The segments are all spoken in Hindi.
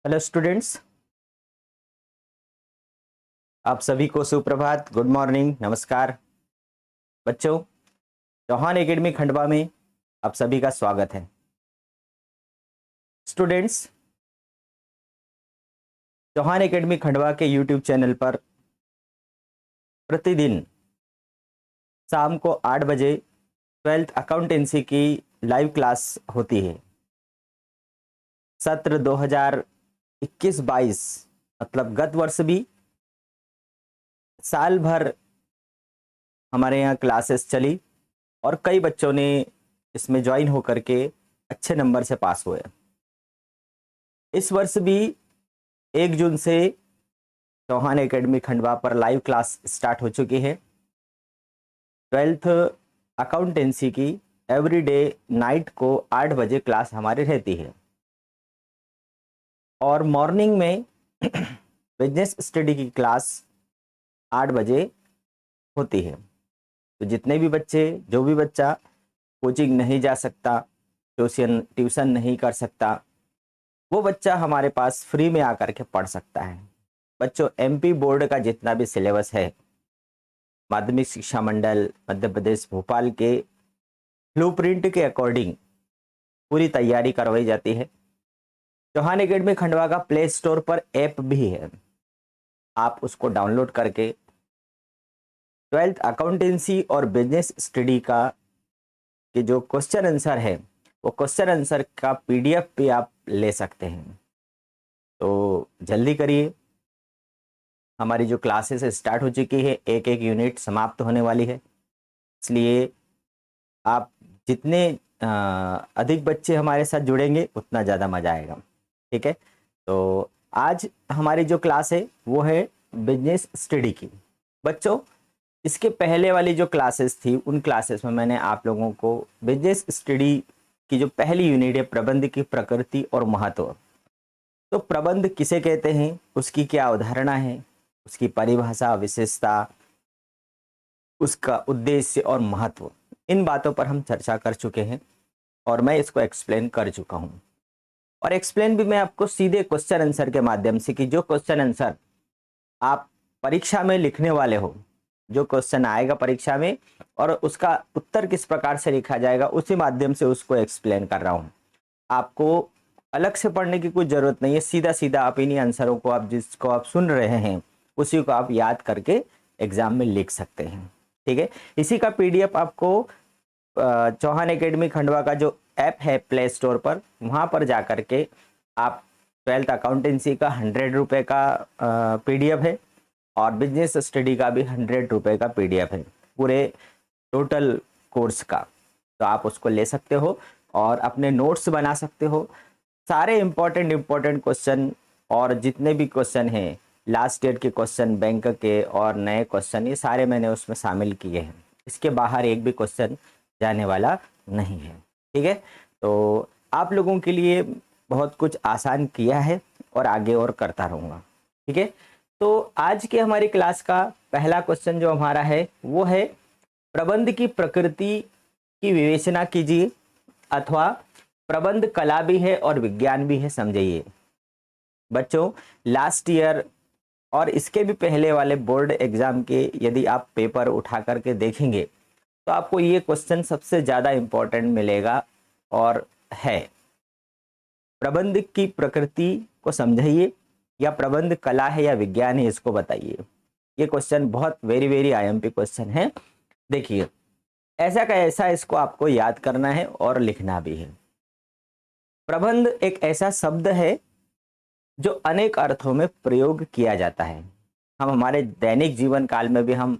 हेलो स्टूडेंट्स, आप सभी को सुप्रभात, गुड मॉर्निंग, नमस्कार। बच्चों, चौहान एकेडमी खंडवा में आप सभी का स्वागत है। स्टूडेंट्स, चौहान एकेडमी खंडवा के यूट्यूब चैनल पर प्रतिदिन शाम को 8 बजे 12th अकाउंटेंसी की लाइव क्लास होती है। सत्र 2021-22 मतलब गत वर्ष भी साल भर हमारे यहाँ क्लासेस चली और कई बच्चों ने इसमें ज्वाइन होकर के अच्छे नंबर से पास हुए। इस वर्ष भी 1 जून से चौहान एकेडमी खंडवा पर लाइव क्लास स्टार्ट हो चुकी है। 12th अकाउंटेंसी की एवरीडे नाइट को 8 बजे क्लास हमारी रहती है और मॉर्निंग में बिजनेस स्टडी की क्लास 8 बजे होती है। तो जितने भी बच्चे, जो भी बच्चा कोचिंग नहीं जा सकता, ट्यूशन नहीं कर सकता, वो बच्चा हमारे पास फ्री में आकर के पढ़ सकता है। बच्चों, एमपी बोर्ड का जितना भी सिलेबस है, माध्यमिक शिक्षा मंडल मध्य प्रदेश भोपाल के ब्लूप्रिंट के अकॉर्डिंग पूरी तैयारी करवाई जाती है। चौहान एकेडमी खंडवा का प्ले स्टोर पर ऐप भी है, आप उसको डाउनलोड करके 12th अकाउंटेंसी और बिजनेस स्टडी का के जो क्वेश्चन आंसर है, वो क्वेश्चन आंसर का पीडीएफ भी आप ले सकते हैं। तो जल्दी करिए, हमारी जो क्लासेस स्टार्ट हो चुकी है, एक एक यूनिट समाप्त होने वाली है। इसलिए आप जितने अधिक बच्चे हमारे साथ जुड़ेंगे उतना ज़्यादा मजा आएगा। ठीक है, तो आज हमारी जो क्लास है वो है बिजनेस स्टडी की। बच्चों, इसके पहले वाली जो क्लासेस थी, उन क्लासेस में मैंने आप लोगों को बिजनेस स्टडी की जो पहली यूनिट है, प्रबंध की प्रकृति और महत्व, तो प्रबंध किसे कहते हैं, उसकी क्या अवधारणा है, उसकी परिभाषा, विशेषता, उसका उद्देश्य और महत्व, इन बातों पर हम चर्चा कर चुके हैं और मैं इसको एक्सप्लेन कर चुका हूं। और एक्सप्लेन भी मैं आपको सीधे क्वेश्चन आंसर के माध्यम से, कि जो क्वेश्चन आंसर आप परीक्षा में लिखने वाले हो, जो क्वेश्चन आएगा परीक्षा में और उसका उत्तर किस प्रकार से लिखा जाएगा, उसी माध्यम से उसको एक्सप्लेन कर रहा हूं। आपको अलग से पढ़ने की कोई जरूरत नहीं है, सीधा सीधा आप इन्हीं आंसरों को, आप जिसको आप सुन रहे हैं उसी को आप याद करके एग्जाम में लिख सकते हैं। ठीक है, इसी का पीडीएफ आपको चौहान एकेडमी खंडवा का जो ऐप है प्ले स्टोर पर, वहां पर जा करके आप 12th अकाउंटेंसी का 100 रुपये का पीडीएफ है और बिजनेस स्टडी का भी 100 रुपये का पीडीएफ है, पूरे टोटल कोर्स का। तो आप उसको ले सकते हो और अपने नोट्स बना सकते हो। सारे इंपॉर्टेंट क्वेश्चन और जितने भी क्वेश्चन हैं, लास्ट ईयर के क्वेश्चन, बैंक के और नए क्वेश्चन, ये सारे मैंने उसमें शामिल किए हैं। इसके बाहर एक भी क्वेश्चन जाने वाला नहीं है। ठीक है, तो आप लोगों के लिए बहुत कुछ आसान किया है और आगे और करता रहूँगा। ठीक है, तो आज के हमारी क्लास का पहला क्वेश्चन जो हमारा है वो है, प्रबंध की प्रकृति की विवेचना कीजिए, अथवा प्रबंध कला भी है और विज्ञान भी है, समझिए। बच्चों, लास्ट ईयर और इसके भी पहले वाले बोर्ड एग्जाम के यदि आप पेपर उठा करके देखेंगे तो आपको ये क्वेश्चन सबसे ज्यादा इंपॉर्टेंट मिलेगा और है, प्रबंध की प्रकृति को समझिए, या प्रबंध कला है या विज्ञान है, इसको बताइए। ये क्वेश्चन बहुत वेरी आईएमपी क्वेश्चन है। देखिए, ऐसा का ऐसा इसको आपको याद करना है और लिखना भी है। प्रबंध एक ऐसा शब्द है जो अनेक अर्थों में प्रयोग किया जाता है। हम हमारे दैनिक जीवन काल में भी हम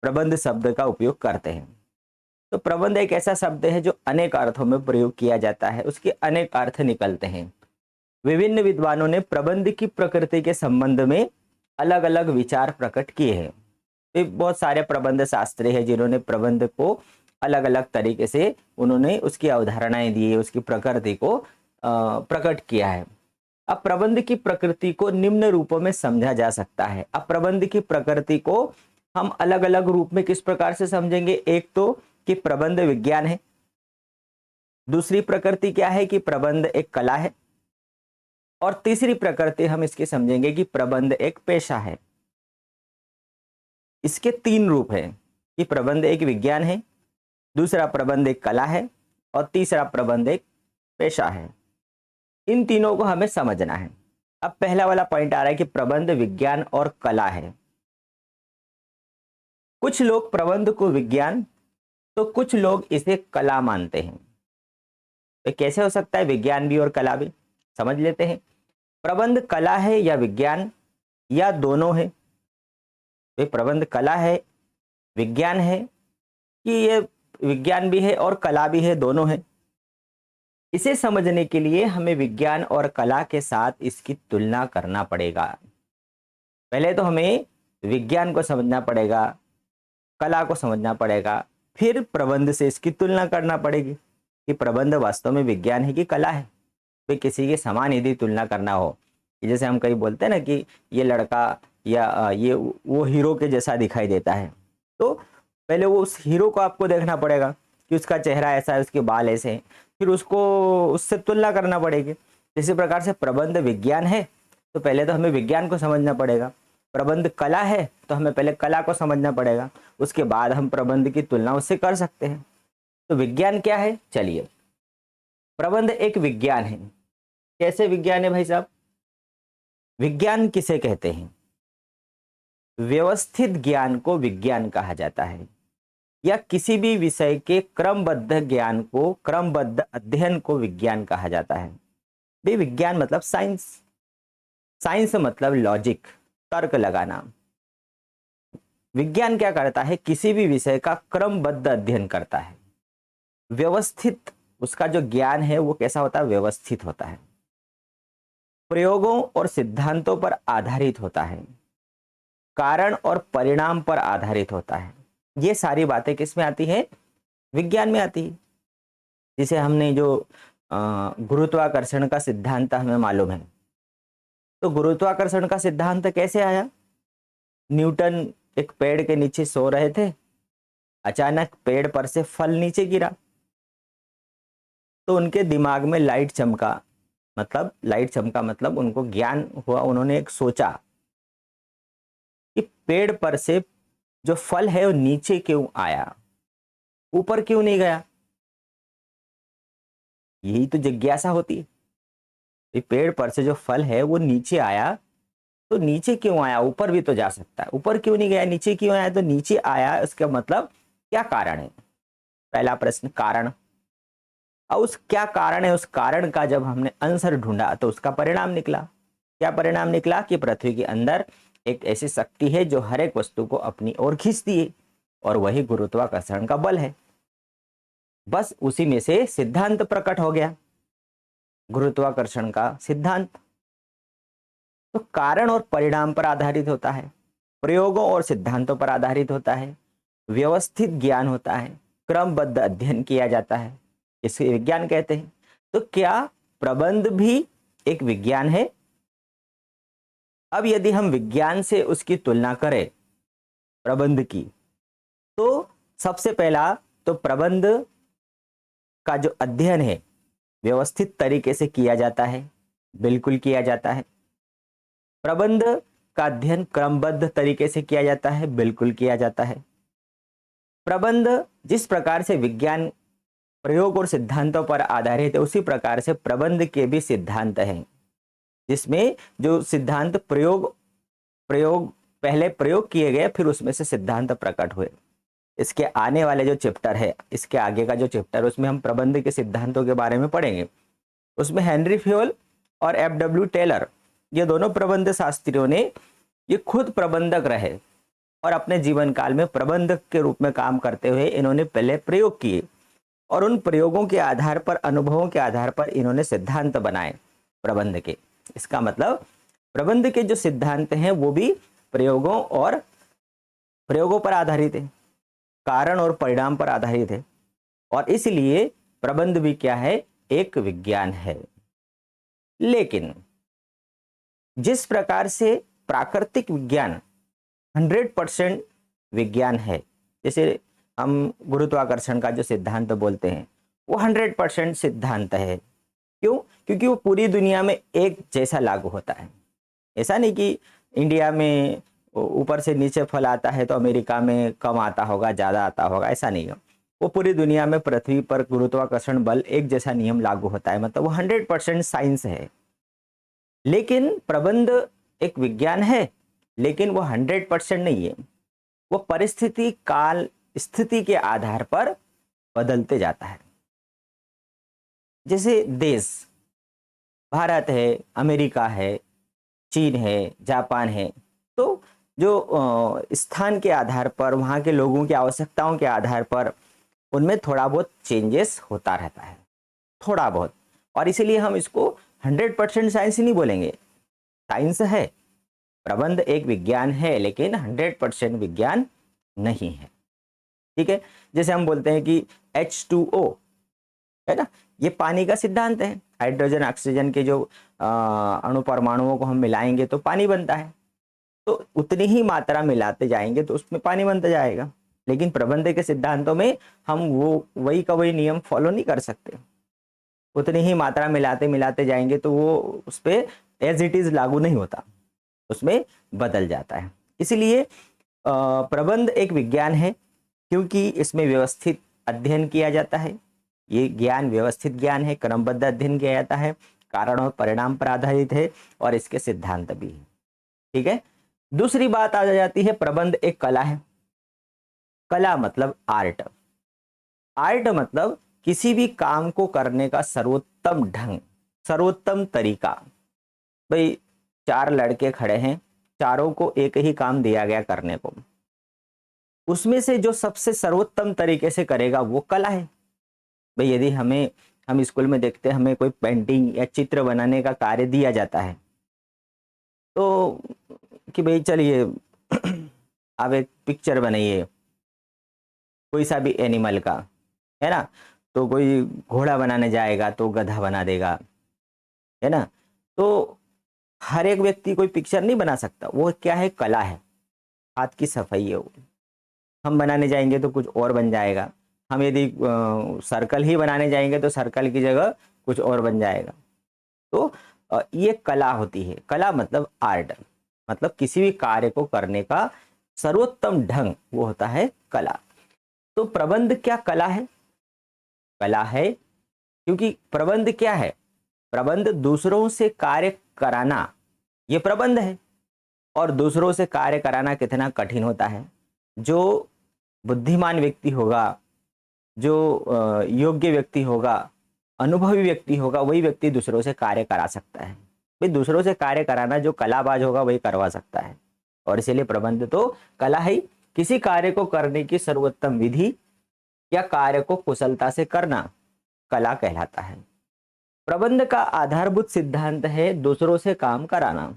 प्रबंध शब्द का उपयोग करते हैं। तो प्रबंध एक ऐसा शब्द है जो अनेक अर्थों में प्रयोग किया जाता है, उसके अनेक अर्थ निकलते हैं। विभिन्न विद्वानों ने प्रबंध की प्रकृति के संबंध में अलग अलग विचार प्रकट किए हैं। तो बहुत सारे प्रबंध शास्त्री हैं जिन्होंने प्रबंध को अलग अलग तरीके से उन्होंने उसकी अवधारणाएं दी है, उसकी प्रकृति को प्रकट किया है। अब प्रबंध की प्रकृति को निम्न रूपों में समझा जा सकता है। अब प्रबंध की प्रकृति को हम अलग अलग रूप में किस प्रकार से समझेंगे, एक तो कि प्रबंध विज्ञान है, दूसरी प्रकृति क्या है कि प्रबंध एक कला है, और तीसरी प्रकृति हम इसकी समझेंगे कि प्रबंध एक पेशा है। इसके तीन रूप हैं कि प्रबंध एक विज्ञान है, दूसरा प्रबंध एक कला है और तीसरा प्रबंध एक पेशा है। इन तीनों को हमें समझना है। अब पहला वाला पॉइंट आ रहा है कि प्रबंध विज्ञान और कला है। कुछ लोग प्रबंध को विज्ञान तो कुछ लोग इसे कला मानते हैं। तो कैसे हो सकता है विज्ञान भी और कला भी? समझ लेते हैं। प्रबंध कला है या विज्ञान या दोनों है? तो प्रबंध कला है, विज्ञान है कि ये विज्ञान भी है और कला भी है, दोनों है? इसे समझने के लिए हमें विज्ञान और कला के साथ इसकी तुलना करना पड़ेगा। पहले तो हमें विज्ञान को समझना पड़ेगा, कला को समझना पड़ेगा, फिर प्रबंध से इसकी तुलना करना पड़ेगी कि प्रबंध वास्तव में विज्ञान है कि कला है। तो किसी के समान यदि तुलना करना हो कि जैसे हम कहीं बोलते हैं ना कि ये लड़का या ये वो हीरो के जैसा दिखाई देता है, तो पहले वो उस हीरो को आपको देखना पड़ेगा कि उसका चेहरा ऐसा है, उसके बाल ऐसे हैं, फिर उसको उससे तुलना करना पड़ेगी। इसी प्रकार से प्रबंध विज्ञान है तो पहले तो हमें विज्ञान को समझना पड़ेगा। प्रबंध कला है तो हमें पहले कला को समझना पड़ेगा, उसके बाद हम प्रबंध की तुलना उससे कर सकते हैं। तो विज्ञान क्या है? चलिए, प्रबंध एक विज्ञान है। कैसे विज्ञान है भाई साहब? विज्ञान किसे कहते हैं? व्यवस्थित ज्ञान को विज्ञान कहा जाता है, या किसी भी विषय के क्रमबद्ध ज्ञान को, क्रमबद्ध अध्ययन को विज्ञान कहा जाता है। भी विज्ञान मतलब साइंस, साइंस मतलब लॉजिक, तर्क लगाना। विज्ञान क्या करता है? किसी भी विषय का क्रमबद्ध अध्ययन करता है। व्यवस्थित, उसका जो ज्ञान है वो कैसा होता है? व्यवस्थित होता है, प्रयोगों और सिद्धांतों पर आधारित होता है, कारण और परिणाम पर आधारित होता है। ये सारी बातें किस में आती है? विज्ञान में आती है। जिसे हमने जो गुरुत्वाकर्षण का सिद्धांत हमें मालूम है, तो गुरुत्वाकर्षण का सिद्धांत कैसे आया? न्यूटन एक पेड़ के नीचे सो रहे थे, अचानक पेड़ पर से फल नीचे गिरा, तो उनके दिमाग में लाइट चमका, मतलब उनको ज्ञान हुआ, उन्होंने एक सोचा कि पेड़ पर से जो फल है वो नीचे क्यों आया, ऊपर क्यों नहीं गया? यही तो जिज्ञासा होती है। ये पेड़ पर से जो फल है वो नीचे आया, तो नीचे क्यों आया? ऊपर भी तो जा सकता है, ऊपर क्यों नहीं गया? नीचे क्यों आया? तो नीचे आया, इसका मतलब क्या कारण है? पहला प्रश्न, कारण। और उस क्या कारण है, उस कारण का जब हमने आंसर ढूंढा तो उसका परिणाम निकला। क्या परिणाम निकला? कि पृथ्वी के अंदर एक ऐसी शक्ति है जो हर एक वस्तु को अपनी ओर खींचती है, और वही गुरुत्वाकर्षण का बल है। बस उसी में से सिद्धांत प्रकट हो गया, गुरुत्वाकर्षण का सिद्धांत। तो कारण और परिणाम पर आधारित होता है, प्रयोगों और सिद्धांतों पर आधारित होता है, व्यवस्थित ज्ञान होता है, क्रमबद्ध अध्ययन किया जाता है, इसे विज्ञान कहते हैं। तो क्या प्रबंध भी एक विज्ञान है? अब यदि हम विज्ञान से उसकी तुलना करें प्रबंध की, तो सबसे पहला तो प्रबंध का जो अध्ययन है व्यवस्थित तरीके से किया जाता है, बिल्कुल किया जाता है। प्रबंध का अध्ययन क्रमबद्ध तरीके से किया जाता है, बिल्कुल किया जाता है। प्रबंध जिस प्रकार से विज्ञान प्रयोग और सिद्धांतों पर आधारित है, उसी प्रकार से प्रबंध के भी सिद्धांत हैं, जिसमें जो सिद्धांत प्रयोग पहले प्रयोग किए गए, फिर उसमें से सिद्धांत प्रकट हुए। इसके आने वाले जो चैप्टर है, इसके आगे का जो चैप्टर, उसमें हम प्रबंध के सिद्धांतों के बारे में पढ़ेंगे। उसमें हेनरी फ्योल और एफ.डब्ल्यू. टेलर, ये दोनों प्रबंध शास्त्रियों ने, ये खुद प्रबंधक रहे और अपने जीवन काल में प्रबंधक के रूप में काम करते हुए इन्होंने पहले प्रयोग किए, और उन प्रयोगों के आधार पर, अनुभवों के आधार पर इन्होंने सिद्धांत बनाए प्रबंध के। इसका मतलब प्रबंध के जो सिद्धांत हैं वो भी प्रयोगों पर आधारित है, कारण और परिणाम पर आधारित है, और इसलिए प्रबंध भी क्या है? एक विज्ञान है। लेकिन जिस प्रकार से प्राकृतिक विज्ञान 100% विज्ञान है, जैसे हम गुरुत्वाकर्षण का जो सिद्धांत बोलते हैं वो 100% सिद्धांत है, क्यों? क्योंकि वो पूरी दुनिया में एक जैसा लागू होता है। ऐसा नहीं कि इंडिया में ऊपर से नीचे फल आता है तो अमेरिका में कम आता होगा, ज़्यादा आता होगा, ऐसा नहीं है। वो पूरी दुनिया में पृथ्वी पर गुरुत्वाकर्षण बल एक जैसा नियम लागू होता है, मतलब वो 100% साइंस है। लेकिन प्रबंध एक विज्ञान है, लेकिन वो 100% नहीं है। वो परिस्थिति, काल, स्थिति के आधार पर बदलते जाता है। जैसे देश, भारत है, अमेरिका है, चीन है, जापान है, तो जो स्थान के आधार पर, वहाँ के लोगों की आवश्यकताओं के आधार पर उनमें थोड़ा बहुत चेंजेस होता रहता है, थोड़ा बहुत। और इसीलिए हम इसको 100% साइंस ही नहीं बोलेंगे। साइंस है, प्रबंध एक विज्ञान है, लेकिन 100% विज्ञान नहीं है। ठीक है, जैसे हम बोलते हैं कि H2O है ना, ये पानी का सिद्धांत है। हाइड्रोजन ऑक्सीजन के जो अणु परमाणुओं को हम मिलाएंगे तो पानी बनता है, तो उतनी ही मात्रा मिलाते जाएंगे तो उसमें पानी बनता जाएगा। लेकिन प्रबंध के सिद्धांतों में हम वो वही का वही नियम फॉलो नहीं कर सकते। उतनी ही मात्रा मिलाते मिलाते जाएंगे तो वो उस पर एज इट इज लागू नहीं होता, उसमें बदल जाता है। इसलिए प्रबंध एक विज्ञान है, क्योंकि इसमें व्यवस्थित अध्ययन किया जाता है। ये ज्ञान व्यवस्थित ज्ञान है, क्रमबद्ध अध्ययन किया जाता है, कारण और परिणाम पर आधारित है, और इसके सिद्धांत भी है। ठीक है, दूसरी बात आ जाती है, प्रबंध एक कला है। कला मतलब आर्ट। आर्ट मतलब किसी भी काम को करने का सर्वोत्तम ढंग, सर्वोत्तम तरीका। भाई 4 लड़के खड़े हैं, चारों को एक ही काम दिया गया करने को, उसमें से जो सबसे सर्वोत्तम तरीके से करेगा वो कला है। भाई यदि हम स्कूल में देखते हैं, हमें कोई पेंटिंग या चित्र बनाने का कार्य दिया जाता है, तो कि भाई चलिए आप एक पिक्चर बनाइए कोई सा भी एनिमल का, है ना, तो कोई घोड़ा बनाने जाएगा तो गधा बना देगा, है ना। तो हर एक व्यक्ति कोई पिक्चर नहीं बना सकता, वो क्या है, कला है, हाथ की सफाई है वो। हम बनाने जाएंगे तो कुछ और बन जाएगा। हम यदि सर्कल ही बनाने जाएंगे तो सर्कल की जगह कुछ और बन जाएगा। तो ये कला होती है। कला मतलब आर्ट, मतलब किसी भी कार्य को करने का सर्वोत्तम ढंग, वो होता है कला। तो प्रबंध क्या कला है? कला है, क्योंकि प्रबंध क्या है, प्रबंध दूसरों से कार्य कराना, ये प्रबंध है। और दूसरों से कार्य कराना कितना कठिन होता है। जो बुद्धिमान व्यक्ति होगा, जो योग्य व्यक्ति होगा, अनुभवी व्यक्ति होगा, वही व्यक्ति दूसरों से कार्य करा सकता है। भाई दूसरों से कार्य कराना जो कलाबाज होगा वही करवा सकता है। और इसीलिए प्रबंध तो कला है। किसी कार्य को करने की सर्वोत्तम विधि या कार्य को कुशलता से करना कला कहलाता है। प्रबंध का आधारभूत सिद्धांत है दूसरों से काम कराना,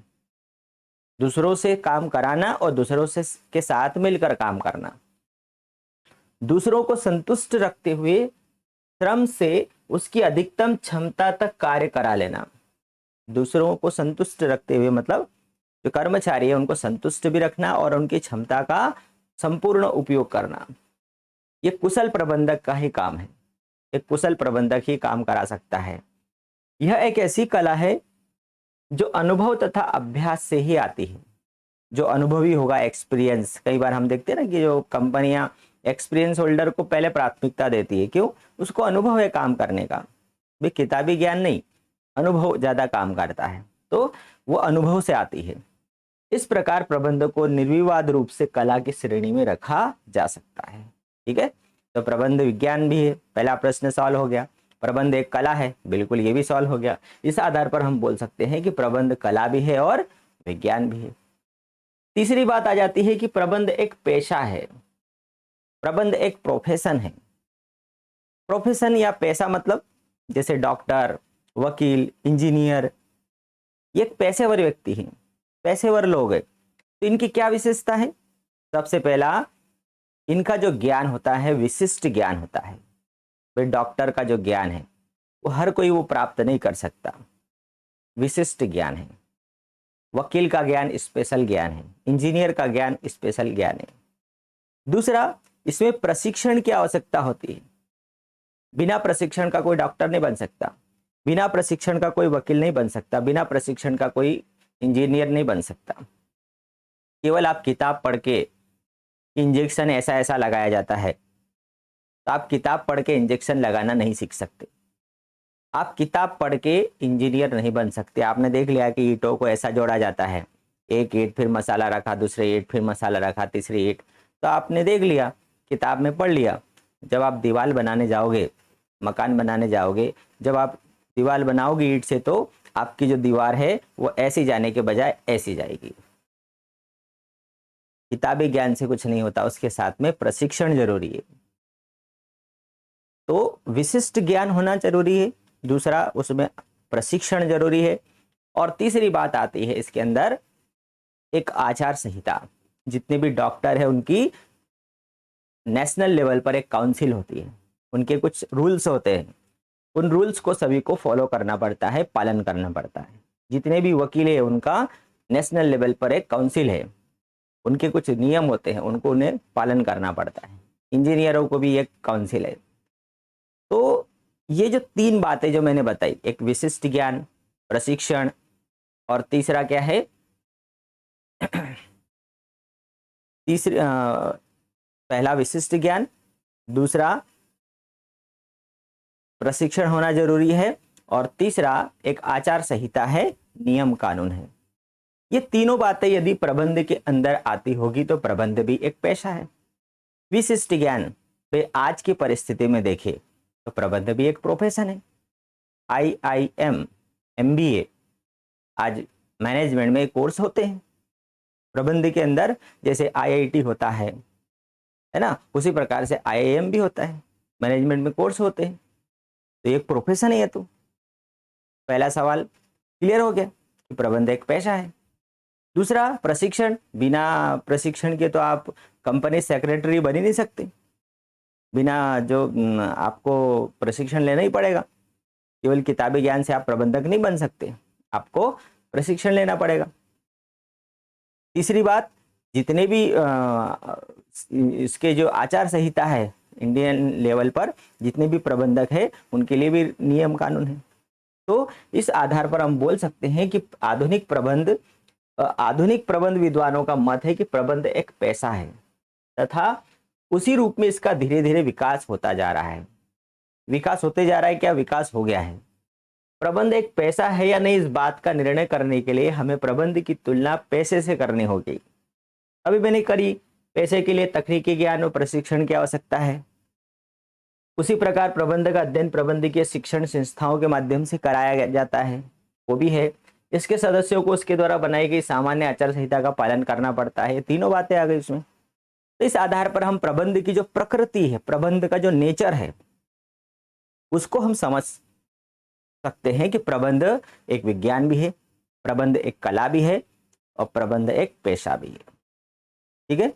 दूसरों से काम कराना और दूसरों से के साथ मिलकर काम करना, दूसरों को संतुष्ट रखते हुए श्रम से उसकी अधिकतम क्षमता तक कार्य करा लेना। दूसरों को संतुष्ट रखते हुए मतलब जो कर्मचारी है उनको संतुष्ट भी रखना और उनकी क्षमता का संपूर्ण उपयोग करना। ये कुशल प्रबंधक का ही काम है। एक कुशल प्रबंधक ही काम करा सकता है। यह एक ऐसी कला है जो अनुभव तथा अभ्यास से ही आती है। जो अनुभवी होगा, एक्सपीरियंस, कई बार हम देखते हैं ना कि जो कंपनियां एक्सपीरियंस होल्डर को पहले प्राथमिकता देती है, क्यों? उसको अनुभव है काम करने का। भाई किताबी ज्ञान नहीं, अनुभव ज्यादा काम करता है, तो वो अनुभव से आती है। इस प्रकार प्रबंध को निर्विवाद रूप से कला की श्रेणी में रखा जा सकता है। ठीक है, तो प्रबंध विज्ञान भी है, पहला प्रश्न सॉल्व हो गया। प्रबंध एक कला है, बिल्कुल ये भी सॉल्व हो गया। इस आधार पर हम बोल सकते हैं कि प्रबंध कला भी है और विज्ञान भी है। तीसरी बात आ जाती है कि प्रबंध एक पेशा है, प्रबंध एक प्रोफेशन है। प्रोफेशन या पेशा मतलब जैसे डॉक्टर, वकील, इंजीनियर, ये एक पेशेवर व्यक्ति हैं, पेशेवर लोग हैं। तो इनकी क्या विशेषता है? सबसे पहला, इनका जो ज्ञान होता है विशिष्ट ज्ञान होता है। भाई डॉक्टर का जो ज्ञान है वो हर कोई वो प्राप्त नहीं कर सकता, विशिष्ट ज्ञान है। वकील का ज्ञान स्पेशल ज्ञान है, इंजीनियर का ज्ञान स्पेशल ज्ञान है। दूसरा, इसमें प्रशिक्षण की आवश्यकता होती है। बिना प्रशिक्षण का कोई डॉक्टर नहीं बन सकता, बिना प्रशिक्षण का कोई वकील नहीं बन सकता, बिना प्रशिक्षण का कोई इंजीनियर नहीं बन सकता। केवल आप किताब पढ़ के इंजेक्शन ऐसा ऐसा लगाया जाता है, तो आप किताब पढ़ के इंजेक्शन लगाना नहीं सीख सकते। आप किताब पढ़ के इंजीनियर नहीं बन सकते। आपने देख लिया कि ईंटों को ऐसा जोड़ा जाता है, एक ईंट फिर मसाला रखा, दूसरे ईंट फिर मसाला रखा, तीसरी ईंट, तो आपने देख लिया, किताब में पढ़ लिया। जब आप दीवार बनाने जाओगे, मकान बनाने जाओगे, जब आप दीवार बनाओगे ईंट से, तो आपकी जो दीवार है वो ऐसी जाने के बजाय ऐसी जाएगी। किताबी ज्ञान से कुछ नहीं होता, उसके साथ में प्रशिक्षण जरूरी है। तो विशिष्ट ज्ञान होना जरूरी है, दूसरा उसमें प्रशिक्षण जरूरी है, और तीसरी बात आती है इसके अंदर एक आचार संहिता। जितने भी डॉक्टर है उनकी नेशनल लेवल पर एक काउंसिल होती है, उनके कुछ रूल्स होते हैं, उन रूल्स को सभी को फॉलो करना पड़ता है, पालन करना पड़ता है। जितने भी वकील है उनका नेशनल लेवल पर एक काउंसिल है, उनके कुछ नियम होते हैं, उनको उन्हें पालन करना पड़ता है। इंजीनियरों को भी एक काउंसिल है। तो ये जो तीन बातें जो मैंने बताई, एक विशिष्ट ज्ञान, प्रशिक्षण, और तीसरा क्या है पहला विशिष्ट ज्ञान, दूसरा प्रशिक्षण होना जरूरी है, और तीसरा एक आचार संहिता है, नियम कानून है। ये तीनों बातें यदि प्रबंध के अंदर आती होगी तो प्रबंध भी एक पेशा है। विशिष्ट ज्ञान पे आज की परिस्थिति में देखें तो प्रबंध भी एक प्रोफेशन है। IIM, MBA, आज मैनेजमेंट में कोर्स होते हैं प्रबंध के अंदर, जैसे IIT होता है ना, उसी प्रकार से IIM भी होता है, मैनेजमेंट में कोर्स होते हैं। तो एक प्रोफेशन है ये। तो पहला सवाल क्लियर हो गया कि प्रबंध एक पेशा है। दूसरा प्रशिक्षण, बिना प्रशिक्षण के तो आप कंपनी सेक्रेटरी बन ही नहीं सकते। बिना जो आपको प्रशिक्षण लेना ही पड़ेगा, केवल किताबी ज्ञान से आप प्रबंधक नहीं बन सकते, आपको प्रशिक्षण लेना पड़ेगा। तीसरी बात, जितने भी इसके जो आचार संहिता है इंडियन लेवल पर, जितने भी प्रबंधक है उनके लिए भी नियम कानून है। तो इस आधार पर हम बोल सकते हैं कि आधुनिक प्रबंध विद्वानों का मत है कि प्रबंध एक पेशा है, तथा उसी रूप में इसका धीरे धीरे विकास होता जा रहा है। विकास होते जा रहा है क्या? विकास हो गया है। प्रबंध एक पैसा है या नहीं, इस बात का निर्णय करने के लिए हमें प्रबंध की तुलना पैसे से करनी होगी। अभी मैंने करी, पैसे के लिए तकनीकी ज्ञान और प्रशिक्षण की आवश्यकता है। उसी प्रकार प्रबंध का अध्ययन प्रबंधकीय शिक्षण संस्थाओं के माध्यम से कराया जाता है, वो भी है। इसके सदस्यों को उसके द्वारा बनाई गई सामान्य आचार संहिता का पालन करना पड़ता है। तीनों बातें आ गई इसमें। तो इस आधार पर हम प्रबंध की जो प्रकृति है, प्रबंध का जो नेचर है, उसको हम समझ सकते हैं कि प्रबंध एक विज्ञान भी है, प्रबंध एक कला भी है, और प्रबंध एक पेशा भी है। ठीक है।